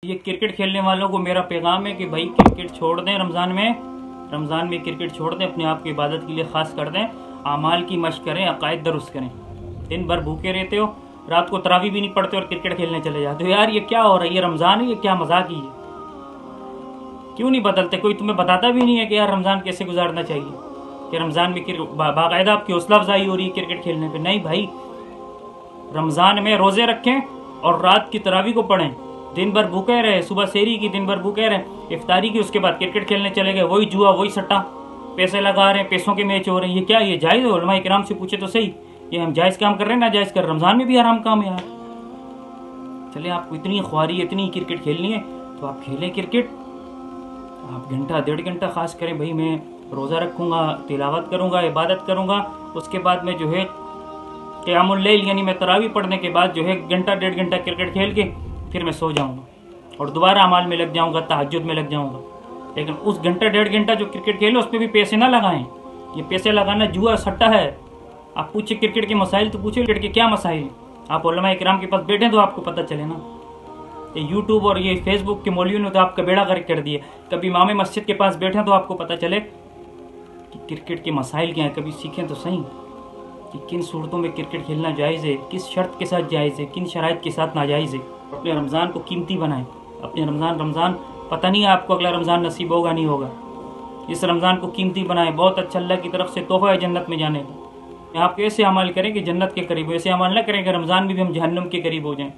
ये क्रिकेट खेलने वालों को मेरा पैगाम है कि भाई क्रिकेट छोड़ दें। रमज़ान में क्रिकेट छोड़ दें, अपने आप की इबादत के लिए ख़ास कर दें, आमाल की मशक़ करें, अक़ायद दुरुस्त करें। दिन भर भूखे रहते हो, रात को तरावी भी नहीं पढ़ते और क्रिकेट खेलने चले जाते हो। यार ये क्या हो रहा है? ये रमज़ान है, ये क्या मजाक ही है? क्यों नहीं बदलते? कोई तुम्हें बताता भी नहीं है कि यार रमज़ान कैसे गुजारना चाहिए, कि रमज़ान में बाकायदा आपकी हौसला अफजाई हो रही है क्रिकेट खेलने पर। नहीं भाई, रमज़ान में रोज़े रखें और रात की तरावी को पढ़ें, दिन भर भूखे रहे, सुबह सेहरी की, दिन भर भूखे रहे, इफ्तारी की, उसके बाद क्रिकेट खेलने चले गए। वही जुआ, वही सट्टा, पैसे लगा रहे हैं, पैसों के मैच हो रहे हैं। ये क्या, ये जायज़ है? उलमा इकराम से पूछे तो सही, ये हम जायज़ काम कर रहे हैं ना जायज़ कर? रमज़ान में भी हराम काम है यार। चले, आपको इतनी ख्वारी, इतनी क्रिकेट खेलनी है तो आप खेलें क्रिकेट। आप घंटा 1.5 घंटा खास करें। भाई मैं रोज़ा रखूँगा, तिलावत करूँगा, इबादत करूँगा, उसके बाद मैं जो है क़ियामुल लैल यानी मैं तरावी पढ़ने के बाद जो है 1-1.5 घंटा क्रिकेट खेल के फिर मैं सो जाऊँगा और दोबारा अमाल में लग जाऊँगा, तहज्जुद में लग जाऊँगा। लेकिन उस 1-1.5 घंटा जो क्रिकेट खेलो उस पर भी पैसे ना लगाएं। ये पैसे लगाना जुआ सट्टा है। आप पूछे क्रिकेट के मसाइल तो पूछे क्रिकेट के क्या मसाइल। आप उलमा इकराम के पास बैठे तो आपको पता चले ना। ये यूट्यूब और ये फेसबुक के मौलवियों ने तो आपका बेड़ा गर्क कर दिया। कभी इमाम मस्जिद के पास बैठे तो आपको पता चले कि क्रिकेट के मसाइल क्या हैं, कभी सीखें तो सही कि किन सूरतों में क्रिकेट खेलना जायज़ है, किस शर्त के साथ जायज़ है, किन शराइत के साथ नाजायज़ है। अपने रमज़ान को कीमती बनाएं। अपने रमज़ान पता नहीं है आपको अगला रमज़ान नसीब होगा नहीं होगा। इस रमज़ान को कीमती बनाएं। बहुत अच्छा, अल्लाह की तरफ से तोहफ़ा है जन्नत में जाने का। आप ऐसे अमल करें कि जन्नत के करीब हो, ऐसे अमल न करें कि रमज़ान में भी हम जहन्नम के करीब हो जाएं।